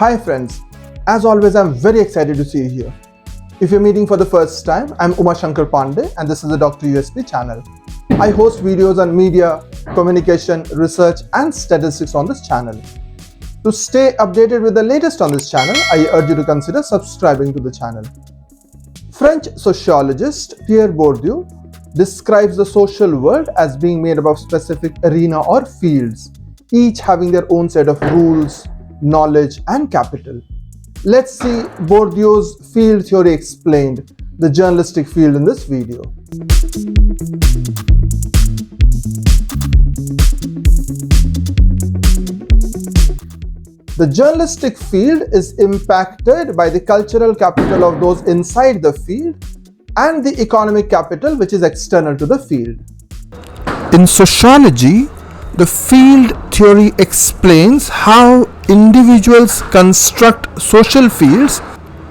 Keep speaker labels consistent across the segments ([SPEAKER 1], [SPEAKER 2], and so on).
[SPEAKER 1] Hi friends, as always I'm very excited to see you here. If you're meeting for the first time, I'm Shankar Pandey and this is the Dr. USP channel. I host videos on media, communication, research and statistics on this channel. To stay updated with the latest on this channel, I urge you to consider subscribing to the channel. French sociologist Pierre Bourdieu describes the social world as being made up of specific arena or fields, each having their own set of rules, knowledge and capital. Let's see Bourdieu's field theory explained, the journalistic field, in this video. The journalistic field is impacted by the cultural capital of those inside the field and the economic capital which is external to the field. In sociology, the field theory explains how individuals construct social fields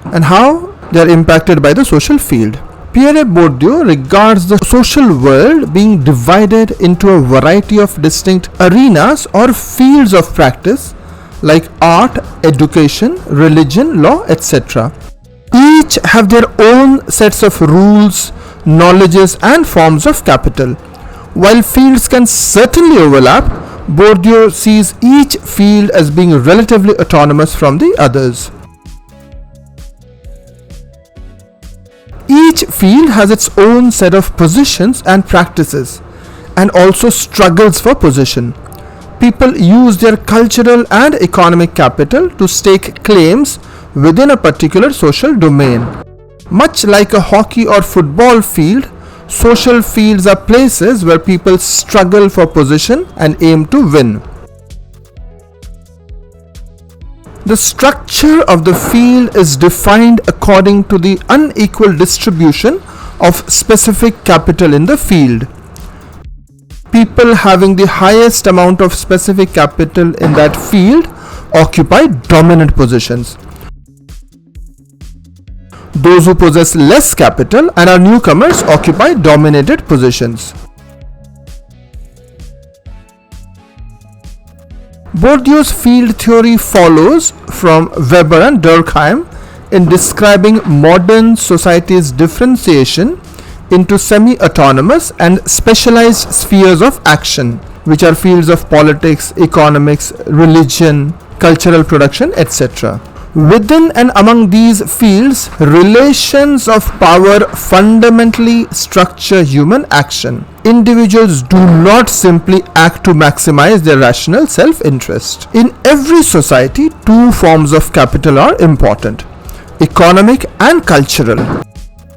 [SPEAKER 1] and how they are impacted by the social field. Pierre Bourdieu regards the social world being divided into a variety of distinct arenas or fields of practice like art, education, religion, law, etc. Each have their own sets of rules, knowledges and forms of capital. While fields can certainly overlap, Bourdieu sees each field as being relatively autonomous from the others. Each field has its own set of positions and practices, and also struggles for position. People use their cultural and economic capital to stake claims within a particular social domain. Much like a hockey or football field, social fields are places where people struggle for position and aim to win. The structure of the field is defined according to the unequal distribution of specific capital in the field. People having the highest amount of specific capital in that field occupy dominant positions. Those who possess less capital and are newcomers occupy dominated positions. Bourdieu's field theory follows from Weber and Durkheim in describing modern society's differentiation into semi-autonomous and specialized spheres of action, which are fields of politics, economics, religion, cultural production, etc. Within and among these fields, relations of power fundamentally structure human action. Individuals do not simply act to maximize their rational self-interest. In every society, two forms of capital are important: economic and cultural.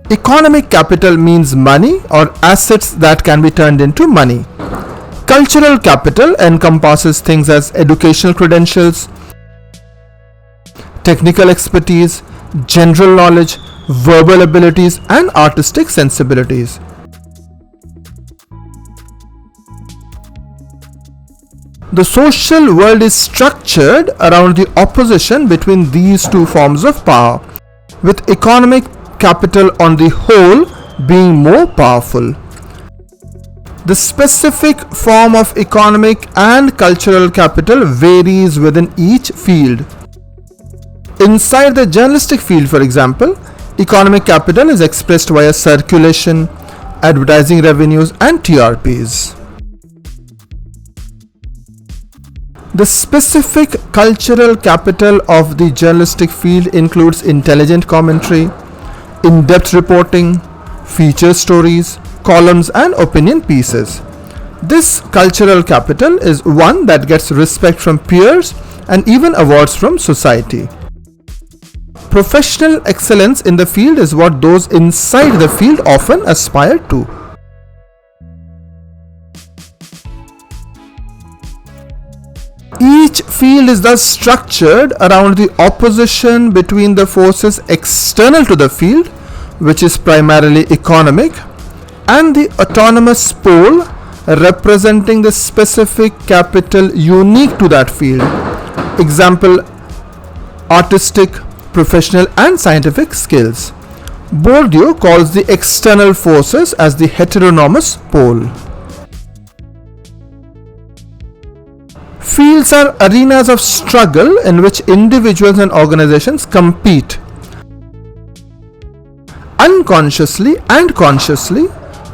[SPEAKER 1] Economic capital means money or assets that can be turned into money. Cultural capital encompasses things as educational credentials, technical expertise, general knowledge, verbal abilities, and artistic sensibilities. The social world is structured around the opposition between these two forms of power, with economic capital on the whole being more powerful. The specific form of economic and cultural capital varies within each field. Inside the journalistic field, for example, economic capital is expressed via circulation, advertising revenues, and TRPs. The specific cultural capital of the journalistic field includes intelligent commentary, in-depth reporting, feature stories, columns, and opinion pieces. This cultural capital is one that gets respect from peers and even awards from society. Professional excellence in the field is what those inside the field often aspire to. Each field is thus structured around the opposition between the forces external to the field, which is primarily economic, and the autonomous pole representing the specific capital unique to that field. Example: artistic, professional and scientific skills. Bourdieu calls the external forces as the heteronomous pole. Fields are arenas of struggle in which individuals and organizations compete unconsciously and consciously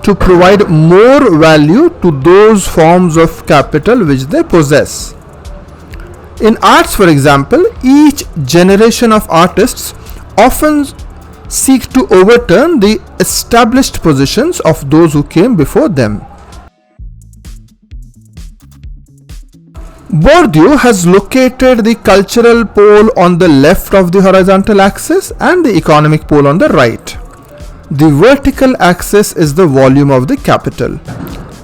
[SPEAKER 1] to provide more value to those forms of capital which they possess. In arts, for example, each generation of artists often seek to overturn the established positions of those who came before them. Bourdieu has located the cultural pole on the left of the horizontal axis and the economic pole on the right. The vertical axis is the volume of the capital.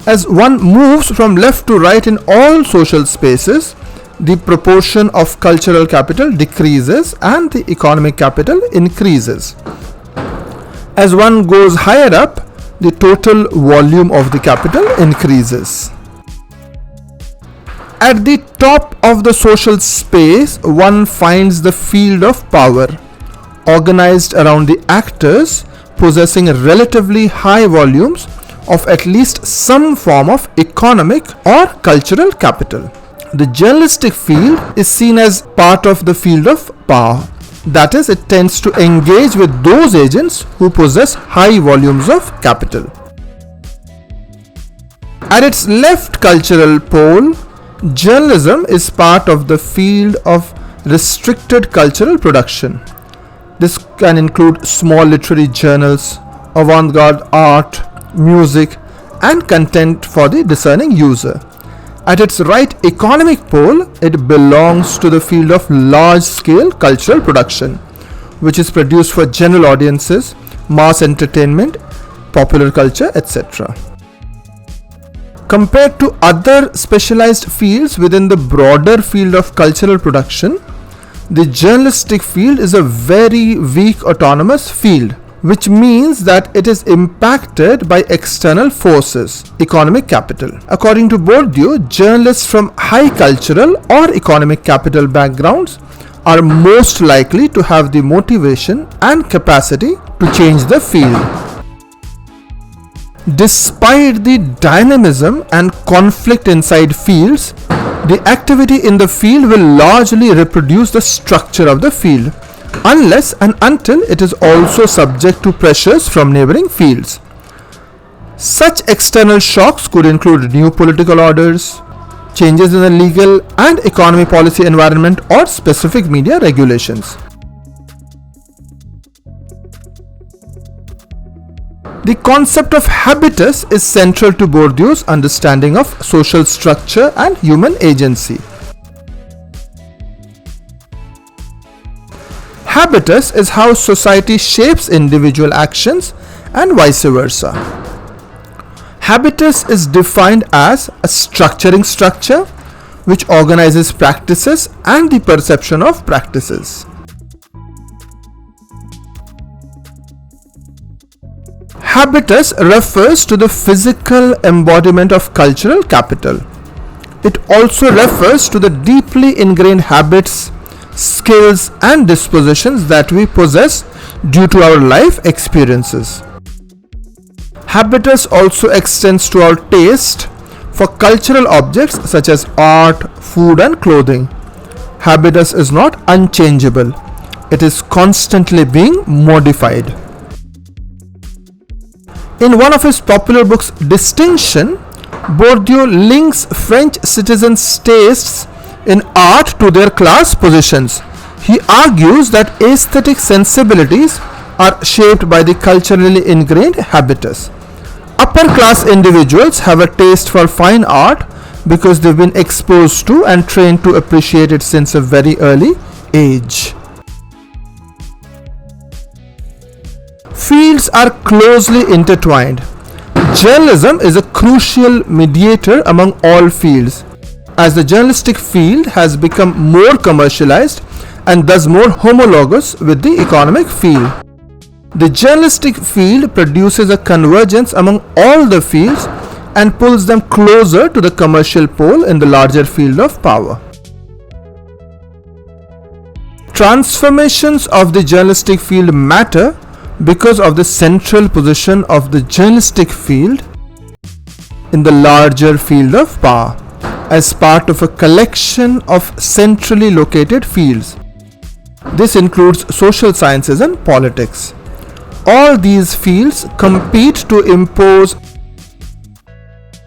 [SPEAKER 1] As one moves from left to right in all social spaces, the proportion of cultural capital decreases and the economic capital increases. As one goes higher up, the total volume of the capital increases. At the top of the social space, one finds the field of power, organized around the actors possessing relatively high volumes of at least some form of economic or cultural capital. The journalistic field is seen as part of the field of power. That is, it tends to engage with those agents who possess high volumes of capital. At its left cultural pole, journalism is part of the field of restricted cultural production. This can include small literary journals, avant-garde art, music, and content for the discerning user. At its right economic pole, it belongs to the field of large-scale cultural production, which is produced for general audiences, mass entertainment, popular culture, etc. Compared to other specialized fields within the broader field of cultural production, the journalistic field is a very weak autonomous field, which means that it is impacted by external forces, economic capital. According to Bourdieu, journalists from high cultural or economic capital backgrounds are most likely to have the motivation and capacity to change the field. Despite the dynamism and conflict inside fields, the activity in the field will largely reproduce the structure of the field, unless and until it is also subject to pressures from neighboring fields. Such external shocks could include new political orders, changes in the legal and economic policy environment, or specific media regulations. The concept of habitus is central to Bourdieu's understanding of social structure and human agency. Habitus is how society shapes individual actions and vice versa. Habitus is defined as a structuring structure which organizes practices and the perception of practices. Habitus refers to the physical embodiment of cultural capital. It also refers to the deeply ingrained habits, skills, and dispositions that we possess due to our life experiences. Habitus also extends to our taste for cultural objects such as art, food, and clothing. Habitus is not unchangeable. It is constantly being modified. In one of his popular books, Distinction, Bourdieu links French citizens' tastes in art to their class positions. He argues that aesthetic sensibilities are shaped by the culturally ingrained habitus. Upper class individuals have a taste for fine art because they've been exposed to and trained to appreciate it since a very early age. Fields are closely intertwined. Journalism is a crucial mediator among all fields. As the journalistic field has become more commercialized and thus more homologous with the economic field, the journalistic field produces a convergence among all the fields and pulls them closer to the commercial pole in the larger field of power. Transformations of the journalistic field matter because of the central position of the journalistic field in the larger field of power. as part of a collection of centrally located fields. This includes social sciences and politics. All these fields compete to impose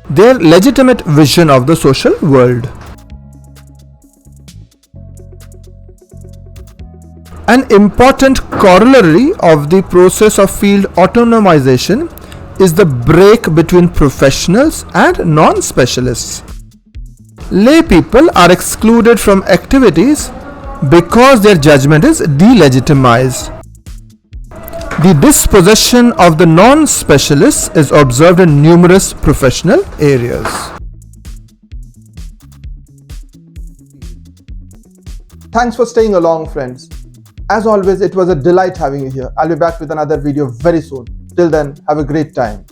[SPEAKER 1] their legitimate vision of the social world. An important corollary of the process of field autonomization is the break between professionals and non-specialists. Lay people are excluded from activities because their judgment is delegitimized. The dispossession of the non-specialists is observed in numerous professional areas. Thanks for staying along, friends. As always, it was a delight having you here. I'll be back with another video very soon. Till then, have a great time.